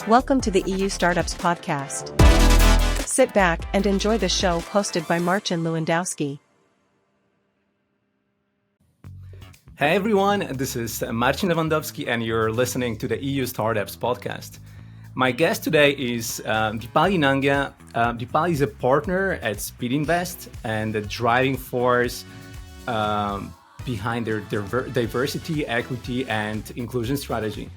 Welcome to the EU Startups Podcast. Sit back and enjoy the show hosted by Marcin Lewandowski. Hey everyone, this is Marcin Lewandowski and you're listening to the EU Startups Podcast. My guest today is Deepali Nangia. Deepali is a partner at Speedinvest and the driving force behind their diversity, equity, and inclusion strategy.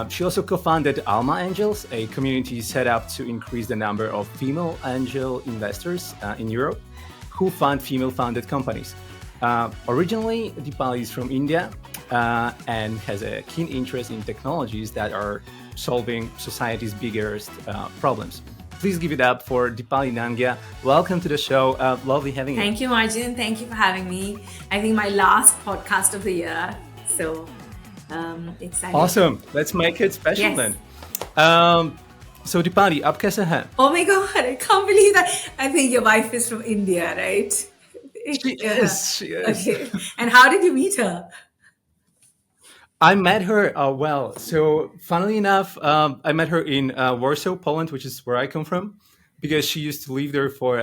She also co-founded Alma Angels, a community set up to increase the number of female angel investors in Europe who fund female-founded companies. Originally, Deepali is from India and has a keen interest in technologies that are solving society's biggest problems. Please give it up for Deepali Nangia. Welcome to the show. Lovely having you. Thank you, Marcin. Thank you for having me. I think my last podcast of the year. So excited. Awesome. Let's make it special then. So Deepali, aap kaise hai? Oh my God, I can't believe that. I think your wife is from India, right? She is. Okay. And how did you meet her? I met her, so funnily enough, I met her in Warsaw, Poland, which is where I come from, because she used to live there for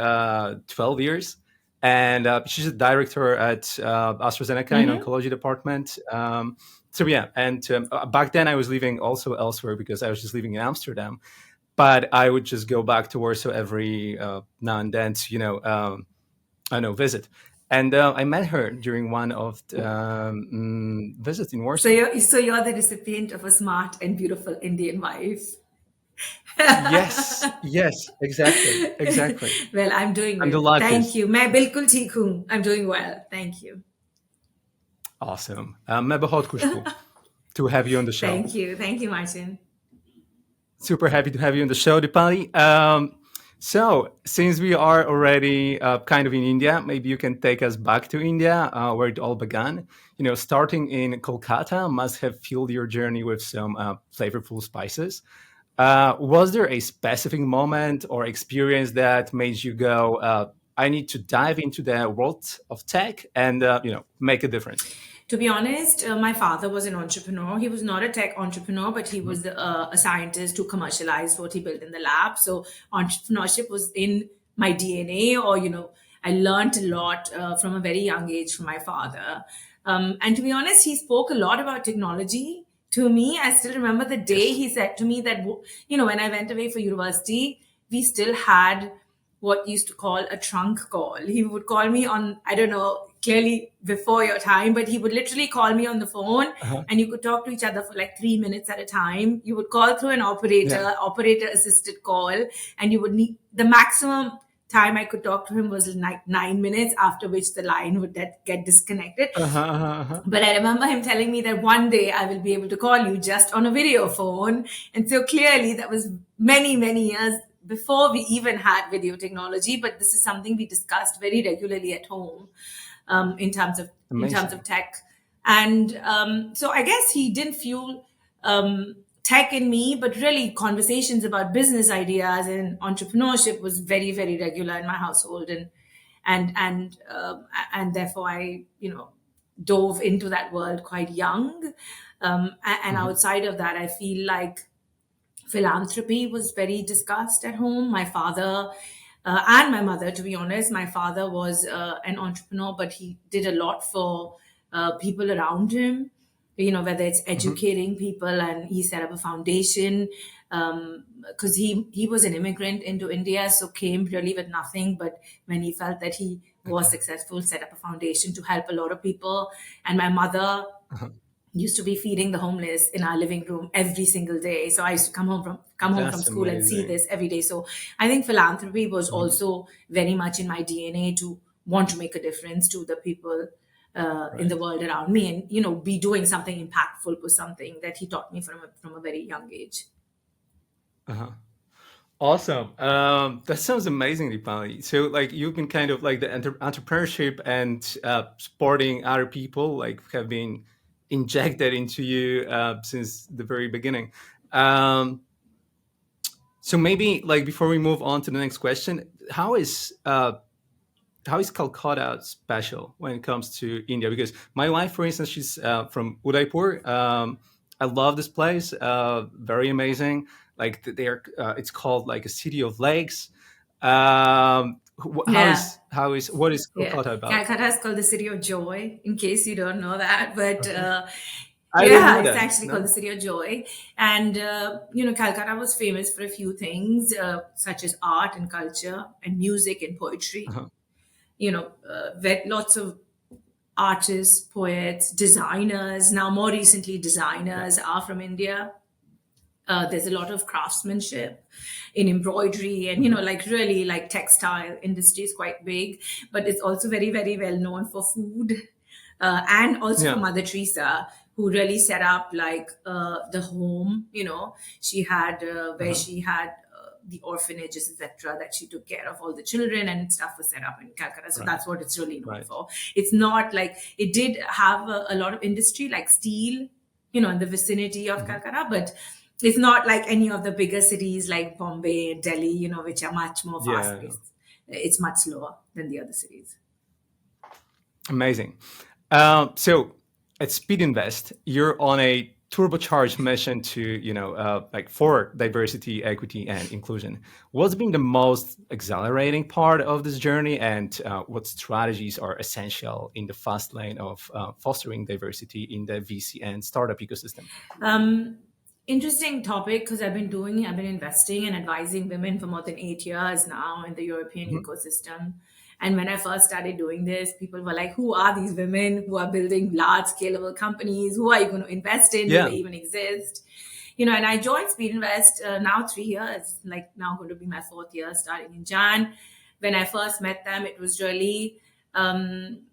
12 years. And she's a director at AstraZeneca in oncology department. Back then I was living also elsewhere because I was just living in Amsterdam. But I would just go back to Warsaw every now and then to, visit. And I met her during one of the visits in Warsaw. So you're the recipient of a smart and beautiful Indian wife. Yes, exactly. Well, I'm doing well. I'm the luckiest. Thank you. मैं बिल्कुल ठीक हूँ. I'm doing well. Thank you. Awesome. मैं बहुत खुश हूँ to have you on the show. Thank you, Marcin. Super happy to have you on the show, Deepali. So, since we are already kind of in India, maybe you can take us back to India, where it all began. Starting in Kolkata must have fueled your journey with some flavorful spices. Was there a specific moment or experience that made you go, I need to dive into the world of tech and, make a difference? To be honest, my father was an entrepreneur. He was not a tech entrepreneur, but he was a scientist who commercialized what he built in the lab. So entrepreneurship was in my DNA, or, I learned a lot from a very young age from my father. And to be honest, he spoke a lot about technology to me. I still remember the day he said to me that, when I went away for university, we still had what used to call a trunk call. He would call me on, I don't know, clearly before your time, but he would literally call me on the phone and you could talk to each other for like 3 minutes at a time. You would call through an operator assisted call, and you would need the maximum time I could talk to him was like 9 minutes, after which the line would get disconnected. But I remember him telling me that one day I will be able to call you just on a video phone. And so clearly that was many, many years before we even had video technology, but this is something we discussed very regularly at home in terms of tech. And so I guess he didn't fuel tech in me, but really conversations about business ideas and entrepreneurship was very, very regular in my household, and therefore I dove into that world quite young. And outside of that, I feel like philanthropy was very discussed at home. My father and my mother, to be honest, my father was an entrepreneur, but he did a lot for people around him, whether it's educating people, and he set up a foundation because he was an immigrant into India, so came really with nothing. But when he felt that he was successful, set up a foundation to help a lot of people. And my mother used to be feeding the homeless in our living room every single day. So I used to come home from school and see this every day. So I think philanthropy was also very much in my DNA to want to make a difference to the people in the world around me, and be doing something impactful was something that he taught me from a very young age. Awesome. That sounds amazing, Deepali. So you've been kind of like the entrepreneurship and supporting other people have been injected into you since the very beginning. So maybe before we move on to the next question, how is Kolkata special when it comes to India? Because my wife, for instance, she's from Udaipur. I love this place. Very amazing. like they're it's called like a city of lakes. Yeah. What is Yeah, Kolkata about? Calcutta is called the city of joy, in case you don't know that. But Okay. I didn't yeah, know it's that. actually called the No. city of joy. And, Calcutta was famous for a few things, such as art and culture and music and poetry. Uh-huh. Lots of artists, poets, designers, now more recently, Yeah. designers are from India. There's a lot of craftsmanship in embroidery and Hmm. like really like textile industry is quite big, but it's also very very well known for food, and also for Yeah. Mother Teresa, who really set up like the home. She had where Uh-huh. she had the orphanages, etc., that she took care of all the children, and stuff was set up in Calcutta. So Right. that's what it's really known Right. for. It's not like it did have a lot of industry like steel, in the vicinity of Hmm. Calcutta, but it's not like any of the bigger cities like Bombay and Delhi, which are much more fast Yeah. paced. It's much slower than the other cities. Amazing. So at Speedinvest, you're on a turbocharged mission to, like for diversity, equity, and inclusion. What's been the most exhilarating part of this journey, and what strategies are essential in the fast lane of fostering diversity in the VC and startup ecosystem? Um, Interesting topic because I've been investing and advising women for more than 8 years now in the European Mhm. ecosystem. And when I first started doing this, people were like, who are these women who are building large scalable companies? Who are you going to invest in? Do Yeah. they even exist? And I joined Speedinvest now 3 years, like now going to be my fourth year starting in Jan. When I first met them, it was really um,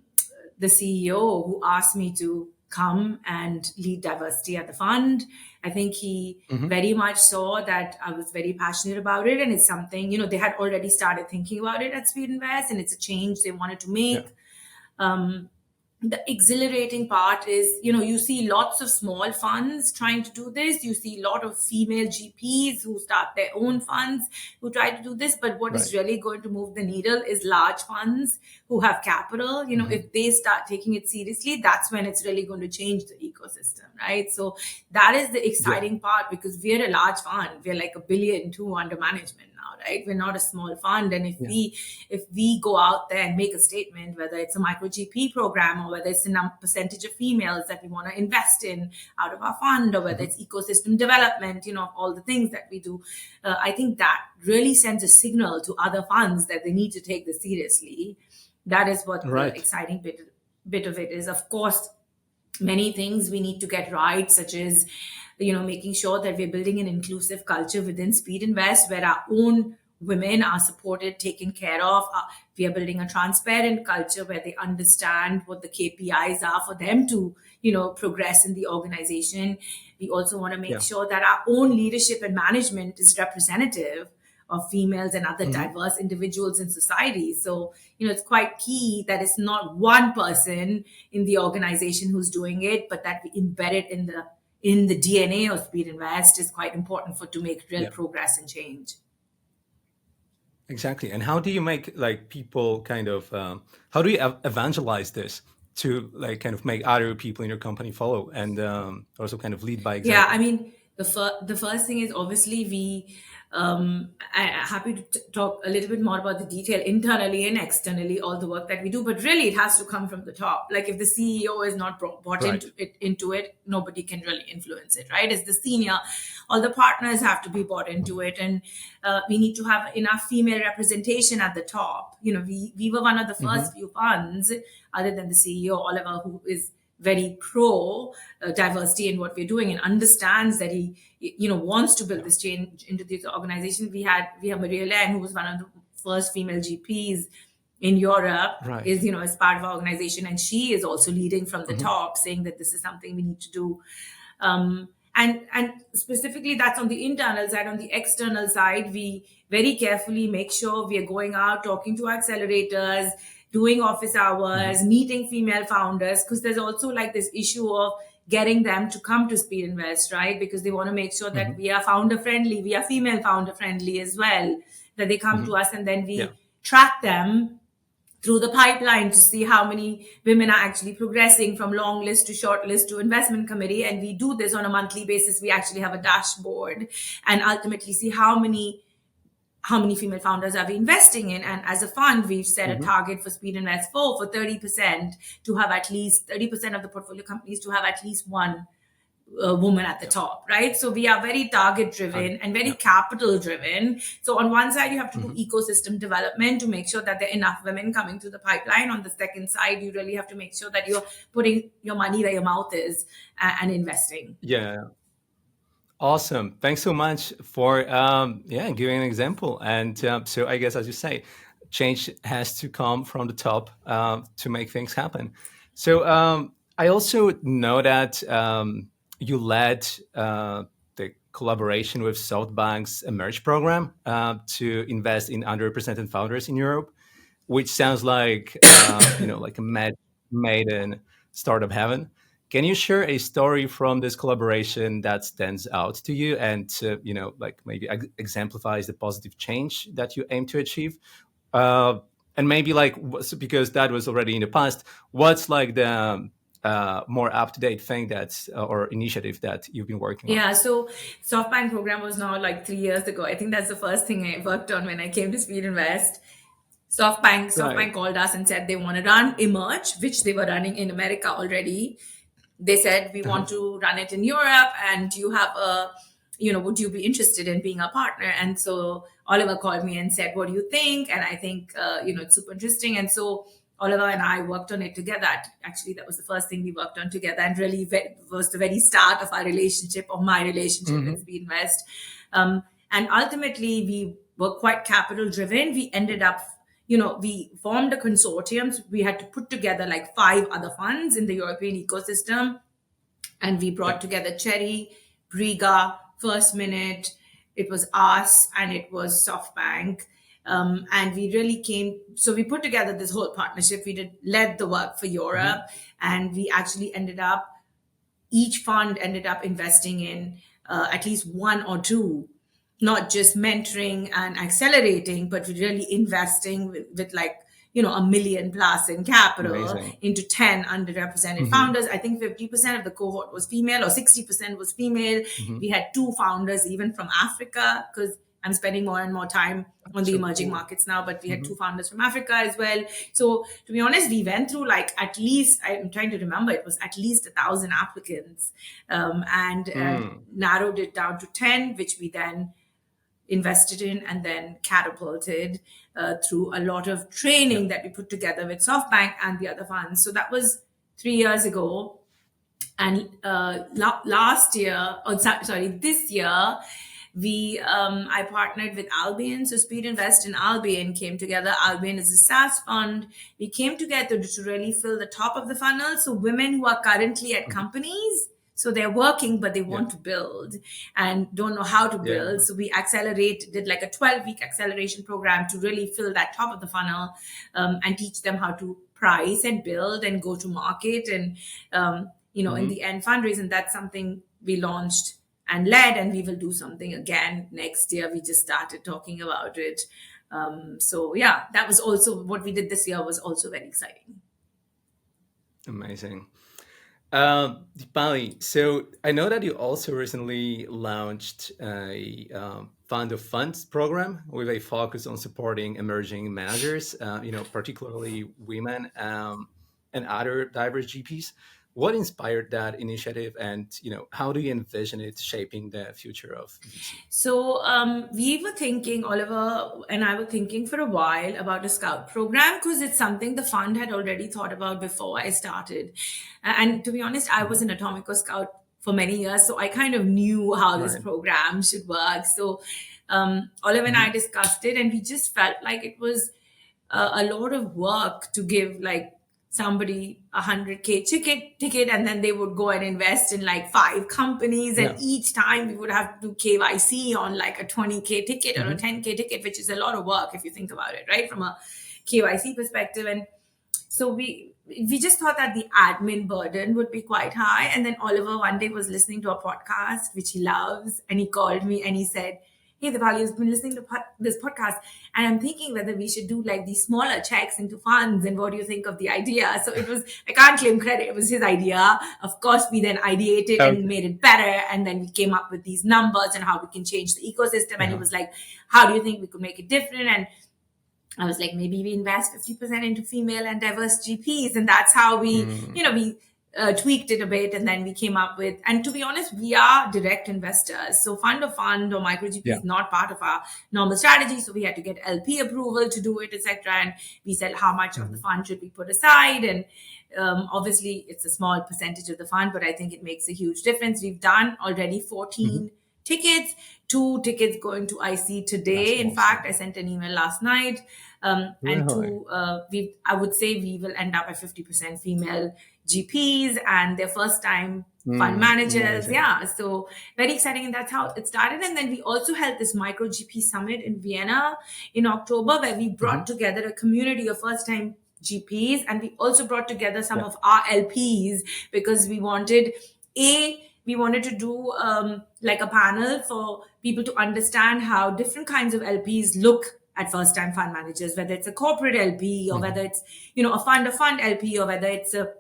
the CEO who asked me to come and lead diversity at the fund. I think he Hmm. very much saw that I was very passionate about it. And it's something, they had already started thinking about it at Speedinvest, and it's a change they wanted to Yeah. make. Um, the exhilarating part is, you see lots of small funds trying to do this. You see a lot of female GPs who start their own funds who try to do this. But what Right. is really going to move the needle is large funds who have capital. Hmm. If they start taking it seriously, that's when it's really going to change the ecosystem, right? So that is the Yeah. exciting part, because we're a large fund. We're like 1.2 billion under management now, right? We're not a small fund. And if Yeah. we go out there and make a statement, whether it's a micro GP program or whether it's a percentage of females that we want to invest in out of our fund, or whether Hmm. it's ecosystem development, all the things that we do, I think that really sends a signal to other funds that they need to take this seriously. That is what the Right. exciting bit of it is. Of course, many things we need to get right, such as making sure that we're building an inclusive culture within Speedinvest where our own women are supported, taken care of. We are building a transparent culture where they understand what the KPIs are for them to progress in the organization. We also want to make Yeah. sure that our own leadership and management is representative of females and other Hmm. diverse individuals in society. So, it's quite key that it's not one person in the organization who's doing it, but that we embed it in the DNA of Speedinvest is quite important for to make real Yeah. progress and change. Exactly. And how do you make like people kind of how do you evangelize this to like kind of make other people in your company follow and also kind of lead by Yeah, I example? mean, the first thing is obviously I'm happy to talk a little bit more about the detail internally and externally, all the work that we do. But really, it has to come from the top. Like if the CEO is not bought Right. into it, nobody can really influence it, right? As the senior, all the partners have to be bought into it, and we need to have enough female representation at the top. We were one of the Hmm. first few funds, other than the CEO Oliver, who is very pro diversity in what we're doing and understands that he wants to build Yeah. this change into this organization. We have Maria Lan, who was one of the first female GPs in Europe, Right. is as part of our organization, and she is also leading from the Hmm. top, saying that this is something we need to do. And specifically, that's on the internal side. On the external side, we very carefully make sure we are going out, talking to accelerators, doing office Hmm. hours, meeting female founders, because there's also like this issue of getting them to come to Speedinvest, right? Because they want to make sure that Hmm. we are founder friendly, we are female founder friendly as well, that they come Hmm. to us, and then Yeah. we track them through the pipeline to see how many women are actually progressing from long list to short list to investment committee. And we do this on a monthly basis. We actually have a dashboard and ultimately see how many female founders are we investing in. And as a fund, we've set a Hmm. target for Speedinvest for 30% to have at least 30% of the portfolio companies to have at least one woman at the Yeah. top, right? So we are very target driven and very Yeah. capital driven. So on one side, you have to do Hmm. ecosystem development to make sure that there are enough women coming through the pipeline. On the second side, you really have to make sure that you're putting your money where your mouth is and investing. Yeah. Awesome. Thanks so much for giving an example. And so I guess, as you say, change has to come from the top to make things happen. So I also know that you led the collaboration with SoftBank's Emerge program to invest in underrepresented founders in Europe, which sounds like like a match made in startup heaven. Can you share a story from this collaboration that stands out to you and like maybe exemplifies the positive change that you aim to achieve? Uh, and maybe like because that was already in the past, what's like the more up to date thing that's or initiative that you've been working on? Yeah, so SoftBank program was now like 3 years ago. I think that's the first thing I worked on when I came to Speed Invest. SoftBank Right. called us and said they want to run Emerge, which they were running in America already. They said we Uh-huh. want to run it in Europe, and you have would you be interested in being a partner? And so Oliver called me and said, what do you think? And I think it's super interesting. And so Oliver and I worked on it together. Actually, that was the first thing we worked on together, and really was the very start of our relationship, of my relationship with Hmm. Speedinvest. And ultimately, we were quite capital driven. We ended up we formed a consortium. So we had to put together like 5 other funds in the European ecosystem. And we Yeah. brought together Cherry, Briga, First Minute. It was us and it was SoftBank. And we really so we put together this whole partnership. Led the work for Hmm. Europe, and we actually each fund ended up investing in at least one or two, not just mentoring and accelerating, but really investing with like, $1 million plus in capital Amazing. into 10 underrepresented Hmm. founders. I think 50% of the cohort was female or 60% was female. Hmm. We had 2 founders even from Africa, because I'm spending more and more time on the So emerging cool. markets now, but we had Hmm. 2 founders from Africa as well. So to be honest, we went through like at least, I'm trying to remember, it was at least 1,000 applicants, and Mm. narrowed it down to 10, which we then invested in and then catapulted through a lot of Yeah. training that we put together with SoftBank and the other funds. So that was 3 years ago. And last year, sorry, this year, I partnered with Albion. So Speed Invest and Albion came together. Albion is a SaaS fund. We came together to really fill the top of the funnel. So women who are currently at Mhm. companies, so they're working, but they Yeah. want to build and don't know how to build. Yeah. So we did like a 12-week acceleration program to really fill that top of the funnel, and teach them how to price and build and go to market and, in Hmm. the end fundraise. And that's something we launched and led, and we will do something again next year. We just started talking about it. So yeah, that was also what we did this year, was also very exciting. Amazing. Deepali, so I know that you also recently launched a fund of funds program with a focus on supporting emerging managers, particularly women and other diverse GPs. What inspired that initiative, and how do you envision it shaping the future of VC? So we were thinking, Oliver and I were thinking for a while about a scout program, because it's something the fund had already thought about before I started. And to be honest, I was Hmm. an Atomico scout for many years, so I kind of knew how this Right. program should work. So Oliver and I Hmm. discussed it, and we just felt like it was a lot of work to give like somebody 100K ticket, and then they would go and invest in like 5 companies, and Yeah. each time we would have to do KYC on like a 20K ticket or a Hmm. 10K ticket, which is a lot of work if you think about it, right, from a KYC perspective. And so we just thought that the admin burden would be quite high. And then Oliver one day was listening to a podcast which he loves, and he called me and he said, hey, Deepali has been listening to this podcast, and I'm thinking whether we should do like these smaller checks into funds, and what do you think of the idea? So it was, I can't claim credit, it was his idea. Of course, we then ideated and Okay. made it better, and then we came up with these numbers and how we can change the ecosystem. And he Uh-huh. was like, how do you think we could make it different? And I was like, maybe we invest 50% into female and diverse GPs. And that's how we tweaked it a bit. And then we came up with, and to be honest, we are direct investors. So fund of fund or micro GP Yeah. is not part of our normal strategy. So we had to get LP approval to do it, etc. And we said, how much of the fund should we put aside? And obviously, it's a small percentage of the fund, but I think it makes a huge difference. We've done already 14 tickets, 2 tickets going to IC today. That's In awesome. fact, I sent an email last night. And Really? I would say we will end up at 50% female GPs and their first time fund managers. Amazing. Yeah. So very exciting. And that's how it started. And then we also held this micro GP summit in Vienna in October, where we brought together a community of first time GPs. And we also brought together some of our LPs because we wanted to do like a panel for people to understand how different kinds of LPs look at first time fund managers, whether it's a corporate LP or whether it's, a fund of fund LP, or whether it's a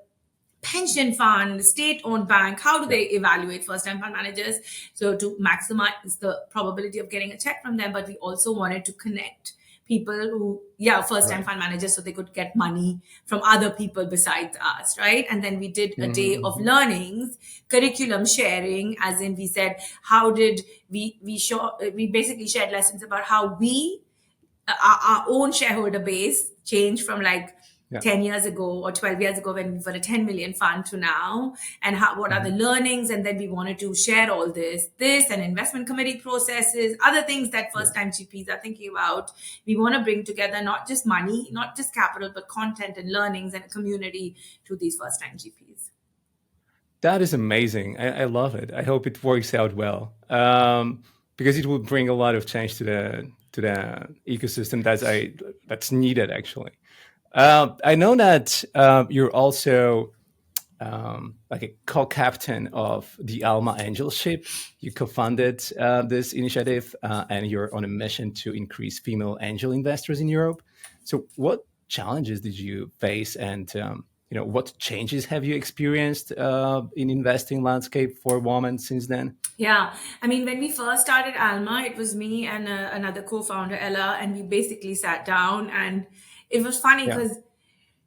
pension fund, state-owned bank. How do they evaluate first-time fund managers? So to maximize the probability of getting a check from them, but we also wanted to connect people who, first-time fund managers, so they could get money from other people besides us, right? And then we did a day of learnings, curriculum sharing, as in we said, how did we basically shared lessons about how we our own shareholder base changed from like 10 years ago or 12 years ago when we were a 10 million fund to now, and what are the learnings. And then we wanted to share all this and investment committee processes, other things that first time GPs are thinking about. We want to bring together not just money, not just capital, but content and learnings and a community to these first time GPs. That is amazing. I love it. I hope it works out well, because it will bring a lot of change to the ecosystem that's needed actually. I know that you're also like a co-captain of the Alma Angelship. You co-funded this initiative, and you're on a mission to increase female angel investors in Europe. So, what challenges did you face, and what changes have you experienced in investing landscape for women since then? Yeah, I mean, when we first started Alma, it was me and another co-founder, Ella, and we basically sat down, and it was funny because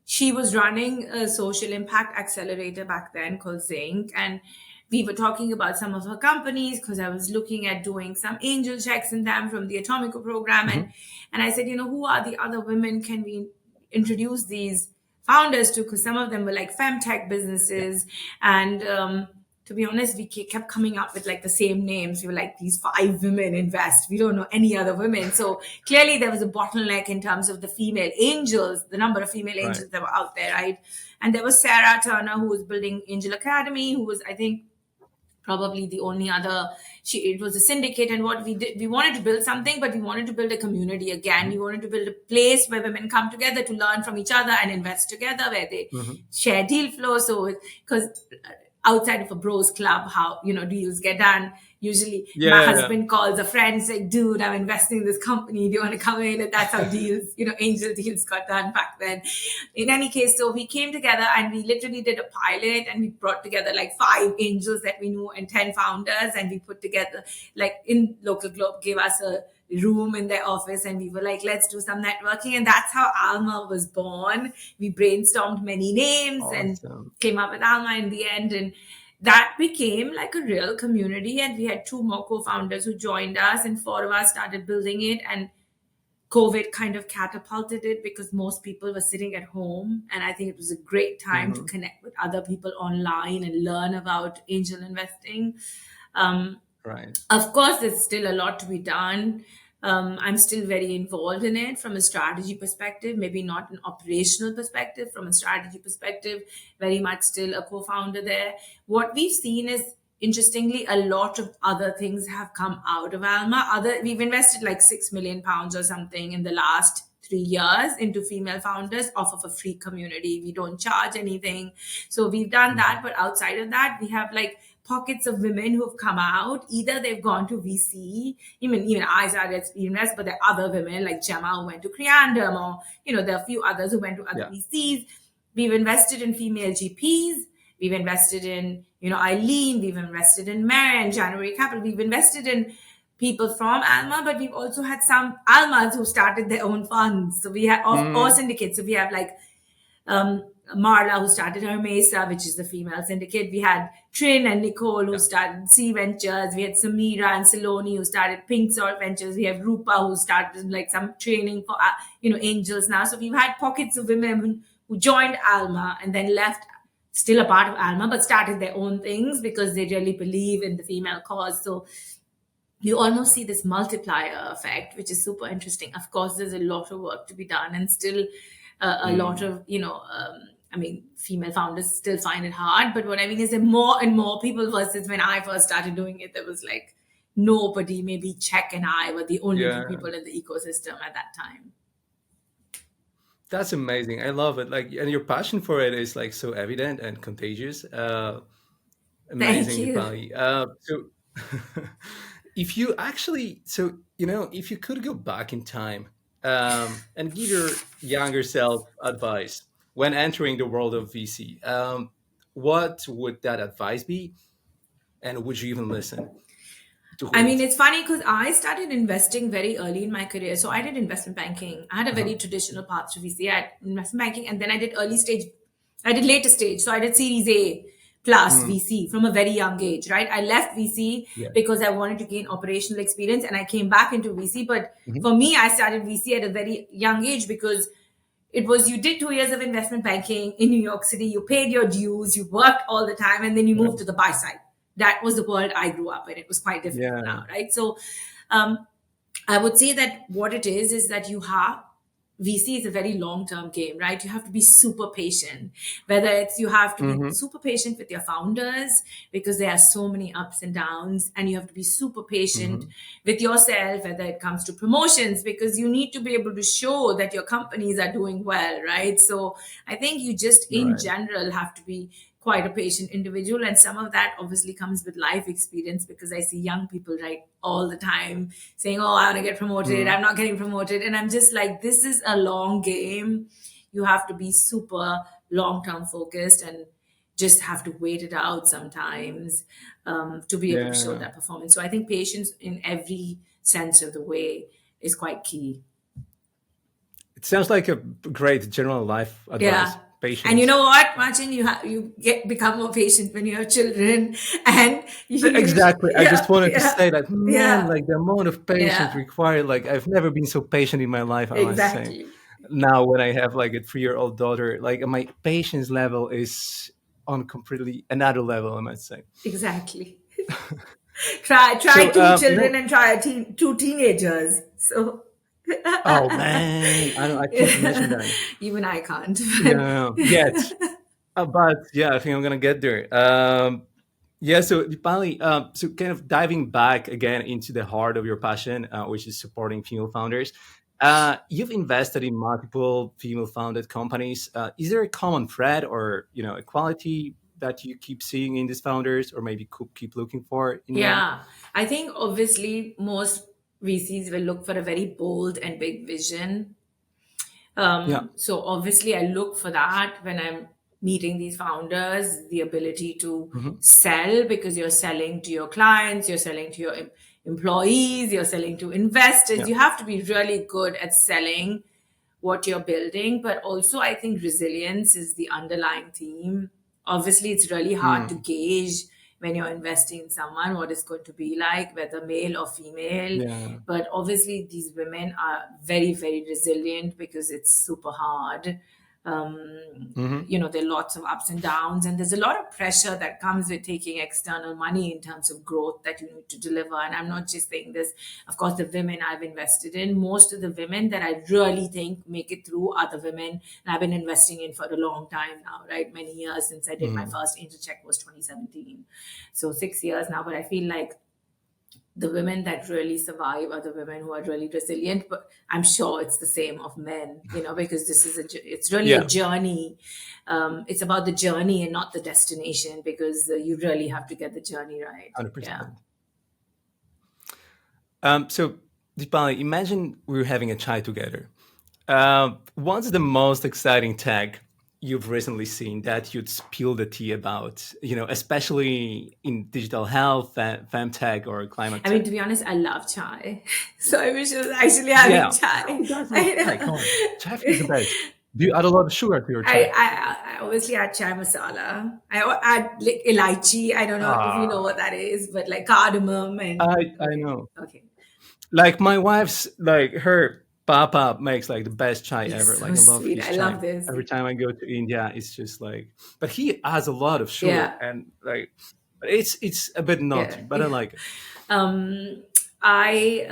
she was running a social impact accelerator back then called Zinc, and we were talking about some of her companies because I was looking at doing some angel checks in them from the Atomico program, and I said, who are the other women can we introduce these founders to? Because some of them were like femtech businesses, and to be honest, we kept coming up with like the same names. We were like, these 5 women invest. We don't know any other women. So clearly there was a bottleneck in terms of the female angels, the number of female angels that were out there, right? And there was Sarah Turner, who was building Angel Academy, who was, I think, probably the only other. It was a syndicate, and what we did, we wanted to build something, but we wanted to build a community again. We wanted to build a place where women come together to learn from each other and invest together, where they share deal flow. So because outside of a bros club, how deals get done. Usually, my husband calls a friend, like, "Dude, I'm investing in this company. Do you want to come in?" And that's how deals, angel deals got done back then. In any case, so we came together and we literally did a pilot, and we brought together like 5 angels that we knew and 10 founders, and we put together like in Local Globe gave us a room in their office, and we were like, let's do some networking. And that's how Alma was born. We brainstormed many names and came up with Alma in the end, and that became like a real community. And we had 2 more co-founders who joined us, and 4 of us started building it. And COVID kind of catapulted it because most people were sitting at home, and I think it was a great time to connect with other people online and learn about angel investing. Of course, there's still a lot to be done. I'm still very involved in it from a strategy perspective, maybe not an operational perspective. From a strategy perspective, very much still a co-founder there. What we've seen is, interestingly, a lot of other things have come out of Alma. We've invested like £6 million or something in the last 3 years into female founders off of a free community. We don't charge anything. So we've done that. But outside of that, we have like pockets of women who have come out. Either they've gone to VC, even I started at Speedinvest, but there are other women like Gemma who went to Creandum, or there are a few others who went to other Yeah. VCs. We've invested in female GPs. We've invested in, Eileen. We've invested in Mary and January Capital. We've invested in people from Alma, but we've also had some Almas who started their own funds. So we have or syndicates. So we have like Marla, who started her Mesa, which is the female syndicate. We had Trin and Nicole, who started C Ventures. We had Samira and Saloni, who started Pink Salt Ventures. We have Rupa, who started like some training for angels now. So we've had pockets of women who joined Alma and then left, still a part of Alma, but started their own things because they really believe in the female cause. So you almost see this multiplier effect, which is super interesting. Of course, there's a lot of work to be done, and still a lot of, female founders still find it hard. But what I mean is that more and more people, versus when I first started doing it, there was like nobody, maybe Czech and I were the only two people in the ecosystem at that time. That's amazing. I love it. Like, and your passion for it is like so evident and contagious. Amazing, Deepali. So if you actually, if you could go back in time and give your younger self advice when entering the world of VC, what would that advice be? And would you even listen? It's funny because I started investing very early in my career. So I did investment banking. I had a very traditional path to VC. I had investment banking, and then I did later stage. So I did Series A plus VC from a very young age, right? I left VC because I wanted to gain operational experience, and I came back into VC. But for me, I started VC at a very young age because it was, you did 2 years of investment banking in New York City, you paid your dues, you worked all the time, and then you moved to the buy side. That was the world I grew up in. It was quite different now, right? So I would say that what it is that VC is a very long-term game, right? You have to be super patient. Whether it's you have to be super patient with your founders because there are so many ups and downs, and you have to be super patient with yourself, whether it comes to promotions, because you need to be able to show that your companies are doing well, right? So I think you just in general have to be quite a patient individual, and some of that obviously comes with life experience, because I see young people all the time saying, oh, I want to get promoted, I'm not getting promoted, and I'm just like, this is a long game. You have to be super long-term focused and just have to wait it out sometimes to be able to show that performance. So I think patience in every sense of the way is quite key. It sounds like a great general life advice. Patience. And you know what, Martin, you become more patient when you have children, and exactly. I just wanted to say that, like the amount of patience required. Like, I've never been so patient in my life. I must say. Now, when I have like a 3-year-old daughter, like my patience level is on completely another level, I must say. Exactly. try 2 children and try 2 teenagers. So. Oh man, I can't imagine that. Even I can't. No, yet. But I think I'm gonna get there. So Deepali, so kind of diving back again into the heart of your passion, which is supporting female founders. You've invested in multiple female-founded companies. Is there a common thread, or a quality that you keep seeing in these founders, or maybe keep looking for in them? I think obviously most VCs will look for a very bold and big vision. So obviously I look for that when I'm meeting these founders, the ability to sell, because you're selling to your clients, you're selling to your employees, you're selling to investors. You have to be really good at selling what you're building. But also I think resilience is the underlying theme. Obviously, it's really hard to gauge when you're investing in someone what it's going to be like, whether male or female. But obviously, these women are very, very resilient because it's super hard. There are lots of ups and downs, and there's a lot of pressure that comes with taking external money in terms of growth that you need to deliver. And I'm not just saying this, of course, the women I've invested in, most of the women that I really think make it through are the women and I've been investing in for a long time now, right? Many years since I did my first angel check was 2017. So 6 years now, but I feel like the women that really survive are the women who are really resilient. But I'm sure it's the same of men, because this is it's really a Yeah, journey. It's about the journey and not the destination, because you really have to get the journey right. Yeah. 100%. So, Deepali, imagine we're having a chai together. What's the most exciting tech you've recently seen that you'd spill the tea about? Especially in digital health, femtech, or climate I mean, tech. to be honest, I love chai. So I wish I was actually having Yeah, chai. who does love chai? Come on, chai is the best. Do you add a lot of sugar to your I, chai? I obviously add chai masala. I add like elaichi. I don't know if you know Ah, what that is, but like cardamom and I okay, know. okay. Like my wife's, like her papa makes like the best chai You're ever. so Like I love sweet. his I chai. love this. Every time I go to India, it's just like, but he adds a lot of sugar Yeah, and like, it's a bit yeah. nutty, but I like it. Um, I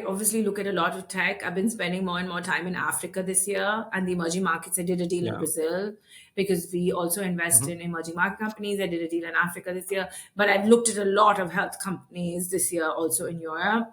obviously look at a lot of tech. I've been spending more and more time in Africa this year and the emerging markets. I did a deal in Yeah. Brazil because we also invest Mhm. in emerging market companies. I did a deal in Africa this year, but I've looked at a lot of health companies this year also in Europe.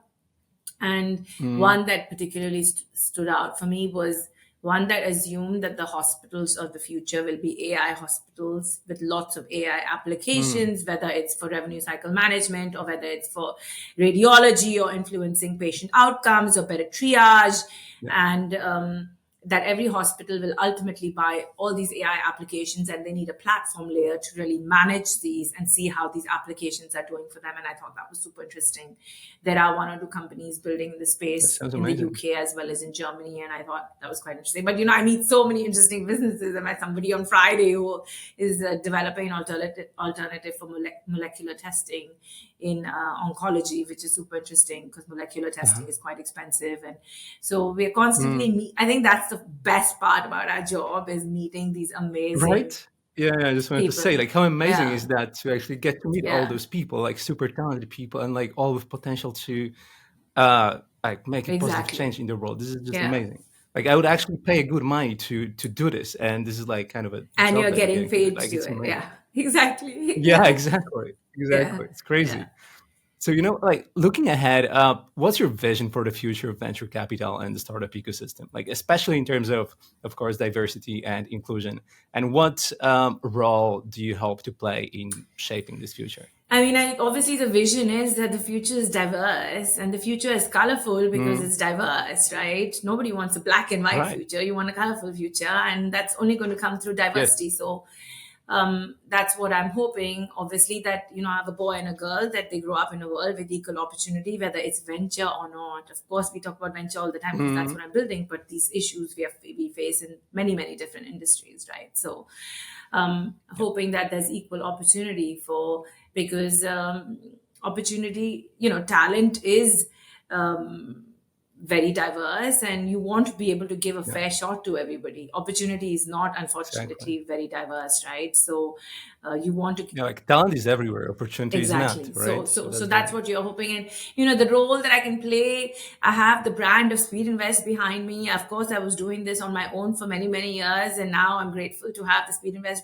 And Mm. one that particularly stood out for me was one that assumed that the hospitals of the future will be AI hospitals with lots of AI Mm. applications, whether it's for revenue cycle management or whether it's for radiology or influencing patient outcomes or better triage. Yeah. And that every hospital will ultimately buy all these AI applications and they need a platform layer to really manage these and see how these applications are doing for them. And I thought that was super interesting. There are one or two companies building in the That space sounds in the amazing. UK as well as in Germany. And I thought that was quite interesting. But, I meet so many interesting businesses. I met somebody on Friday who is developing an alternative for molecular testing in oncology, which is super interesting because molecular Uh-huh. testing is quite expensive. And so we're Mm. constantly I think that's the best part about our job is meeting these amazing Right? Yeah, I just wanted to say, people. like, how amazing Yeah, is that to actually get to meet all yeah, those people, like super talented people, and like all with potential to like make a positive exactly. change in the world. This is just Yeah. amazing. Like I would actually pay a good money to do this, and this is like kind of a And job you're that I'm getting getting to do. paid to Like do it's it. amazing. Yeah, exactly. Yeah, Yeah, exactly, yeah, exactly. It's yeah. crazy. So like looking ahead, what's your vision for the future of venture capital and the startup ecosystem? Like especially in terms of course, diversity and inclusion. And what role do you hope to play in shaping this future? I mean, obviously, the vision is that the future is diverse and the future is colorful because Mm, it's diverse, right? Nobody wants a black and white right. future. You want a colorful future, and that's only going to come through Yes. diversity. So, that's what I'm hoping. Obviously, that I have a boy and a girl, that they grow up in a world with equal opportunity, whether it's venture or not. Of course, we talk about venture all the time because that's Mm, what I'm building. But these issues we face in many different industries, right? So, yeah. hoping that there's equal opportunity because opportunity, talent is very diverse and you want to be able to give a Yeah. fair shot to everybody. Opportunity is not, Exactly. unfortunately, very diverse, right? So you want to Yeah, like talent is everywhere, opportunity is not, exactly. So right? so So so that's that's the what you're hoping. And the role that I can play, I have the brand of Speedinvest behind me. Of course, I was doing this on my own for many years, and now I'm grateful to have the Speedinvest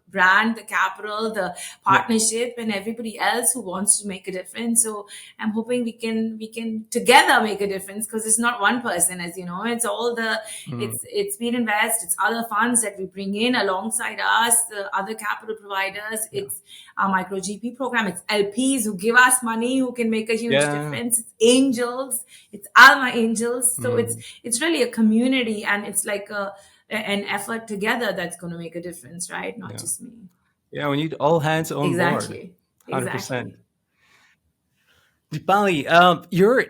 brand, the capital, the yeah. partnership, and everybody else who wants to make a difference. So I'm hoping we can together make a difference, because it's not one person, as you know. It's all the Mm, it's Speedinvest, it's other funds that we bring in alongside us, the other capital providers. yeah. It's our micro GP program. It's LPs who give us money, who can make a huge Yeah. difference. It's angels. It's Alma angels. So it's Mm, it's really a community, and it's like an effort together that's going to make a difference, right? Not yeah. just me. Yeah, we need all hands on board. Exactly. 100%. Exactly. Dipali, you're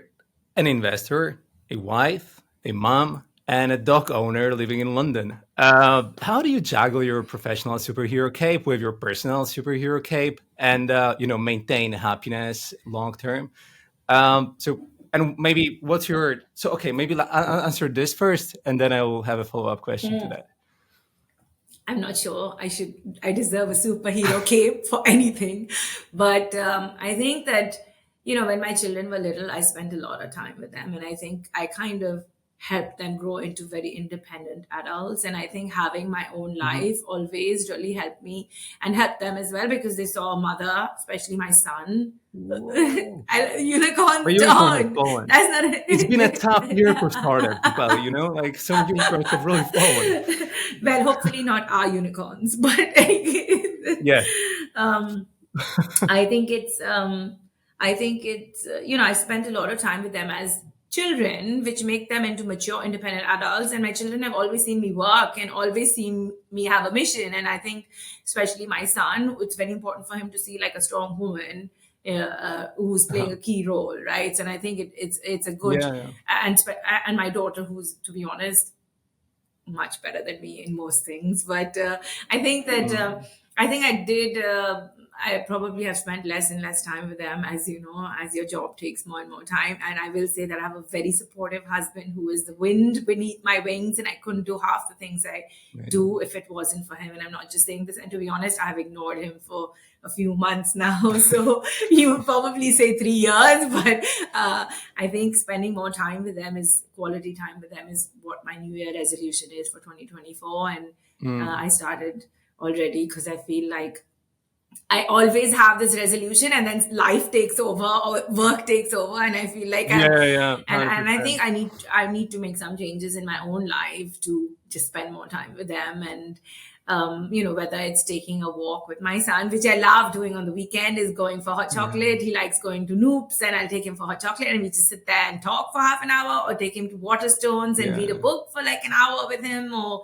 an investor, a wife, a mom, and a dog owner living in London. How do you juggle your professional superhero cape with your personal superhero cape and maintain happiness long term? And maybe what's your okay? Maybe I'll answer this first, and then I will have a follow up question to that. I'm not sure I deserve a superhero cape for anything. But I think that, when my children were little, I spent a lot of time with them. And I think I kind of help them grow into very independent adults. And I think having my own Hmm. life always really helped me and helped them as well, because they saw a mother, especially my son. Whoa. A Unicorn unicorn has dog. fallen. That's not It's been a tough year for startups, Deepali, it. like some unicorns have really fallen. Well, hopefully not our unicorns, but Yeah. um, I think it's I spent a lot of time with them as children, which make them into mature, independent adults. And my children have always seen me work and always seen me have a mission. And I think, especially my son, it's very important for him to see like a strong woman who's playing Uh-huh. a key role, right? And I think it's a good, Yeah, yeah. and my daughter, who's, to be honest, much better than me in most things. But I think that Mm. I think I did. I probably have spent less and less time with them, as you know, as your job takes more and more time. And I will say that I have a very supportive husband who is the wind beneath my wings, and I couldn't do half the things I Amazing. do if it wasn't for him. And I'm not just saying this. And to be honest, I have ignored him for a few months now. So you would probably say 3 years, but I think spending more time with them is quality time with them is what my New Year resolution is for 2024. And Mm. I started already because I feel like I always have this resolution and then life takes over or work takes over, and I feel like Yeah, yeah, and I 100%. think I need to make some changes in my own life to just spend more time with them. And whether it's taking a walk with my son, which I love doing on the weekend, is going for hot Yeah. chocolate. He likes going to Noops, and I'll take him for hot chocolate, and we just sit there and talk for half an hour, or take him to Waterstones and read a Yeah. book for like an hour with him, or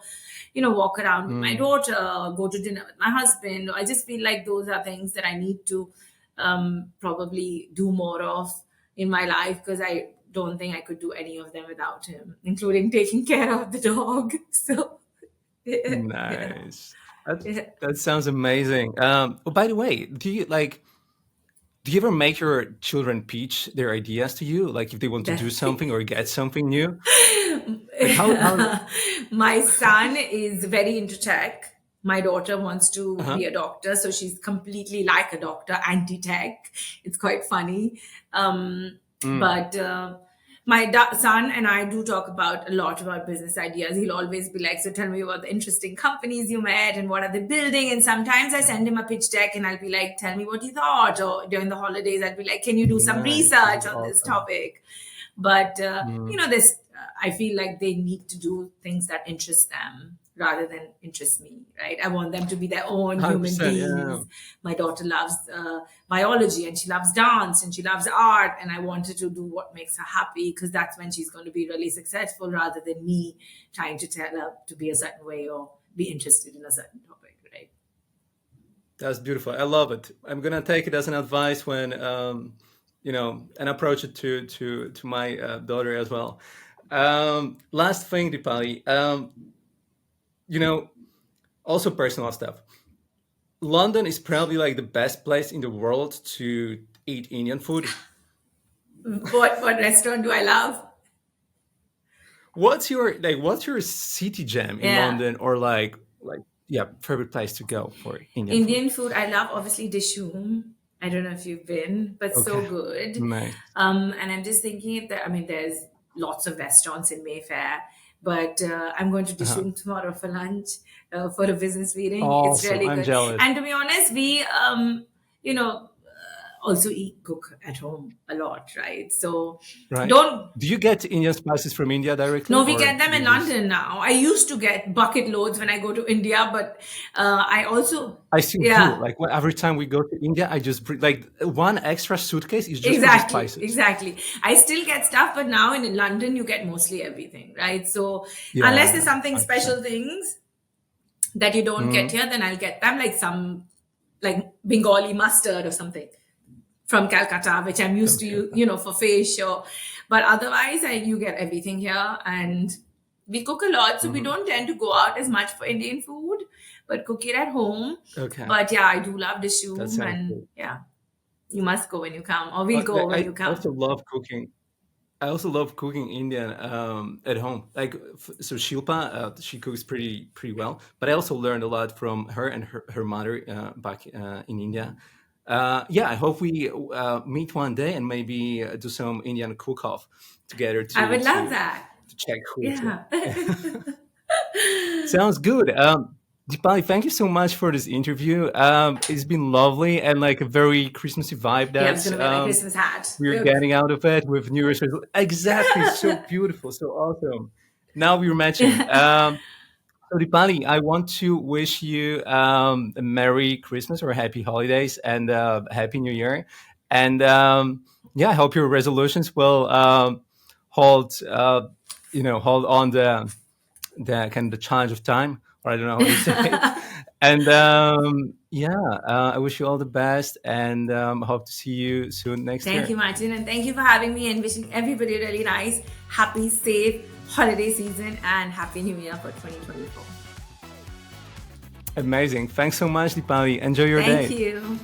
walk around with my Mm. daughter, go to dinner with my husband. I just feel like those are things that I need to probably do more of in my life, because I don't think I could do any of them without him, including taking care of the dog. So, yeah. Nice. That Yeah. that sounds amazing. Oh, by the way, do you ever make your children pitch their ideas to you, like if they want to do something or get something new? Like how My son is very into tech. My daughter wants to uh-huh. be a doctor, so she's completely like a doctor, anti-tech. It's quite funny. Mm. But my son and I do talk about a lot about business ideas. He'll always be like, "So tell me about the interesting companies you met and what are they building?" And sometimes I send him a pitch deck and I'll be like, "Tell me what you thought." Or during the holidays, I'll be like, "Can you do some Nice. This research is on this awesome. topic?" But Mm. this I feel like they need to do things that interest them rather than interest me, right? I want them to be their own human 100%. Yeah. beings. My daughter loves biology, and she loves dance, and she loves art, and I want her to do what makes her happy, because that's when she's going to be really successful, rather than me trying to tell her to be a certain way or be interested in a certain topic, right? That's beautiful. I love it. I'm gonna take it as an advice when and approach it to my daughter as well. Last thing, Dipali. You know, also personal stuff. London is probably like the best place in the world to eat Indian food. What restaurant do I love? What's your city jam in Yeah. London, or like yeah, favorite place to go for Indian food? Indian food, I love obviously Dishoom. I don't know if you've been, but so Okay. good. Nice. And I'm just thinking if there, I mean, there's lots of restaurants in Mayfair, but I'm going to Uh-huh. Dishoom tomorrow for lunch, for a business meeting. It's Awesome. really I'm good. jealous. And to be honest, we, also cook at home a lot, right? So Right. don't Do you get Indian spices from India directly, no, we or get them you in just? London now. I used to get bucket loads when I go to India, but I also, I still do. yeah. Like every time we go to India, I just bring like one extra suitcase is just for the Exactly, spices. exactly. I still get stuff, but now in London, you get mostly everything, right? So unless there's Yeah, something 100%. special things that you don't get Mm. here, then I'll get them, like some like Bengali mustard or something from Calcutta, which I'm used to, Okay. for fish or. But otherwise, you get everything here, and we cook a lot, so we Mhm. don't tend to go out as much for Indian food, but cook it at home. Okay, But yeah, I do love that Dishoom, sounds and good. yeah, you must go when you come, or we'll go when I you also come. love cooking. I also love cooking Indian at home. Like so, Shilpa, she cooks pretty well. But I also learned a lot from her and her mother back in India. Yeah, I hope we meet one day and maybe do some Indian cook-off together I to would love to that. check who is Yeah. it. Sounds good. Deepali, thank you so much for this interview. It's been lovely and like a very Christmassy vibe Yeah, I was that gonna wear my Christmas hat. we're getting out of it with New Year's resolution. Exactly, so beautiful, so awesome. Now we're matching. So Deepali, I want to wish you a Merry Christmas or Happy Holidays and Happy New Year. And yeah, I hope your resolutions will hold, hold on the kind of the challenge of time, or I don't know how to say it. And yeah, I wish you all the best, and hope to see you soon next Thank year. you, Martin, and thank you for having me and wishing everybody a really nice, happy, safe holiday season and Happy New Year for 2024. Amazing. Thanks so much, Deepali. Enjoy your day. Thank you.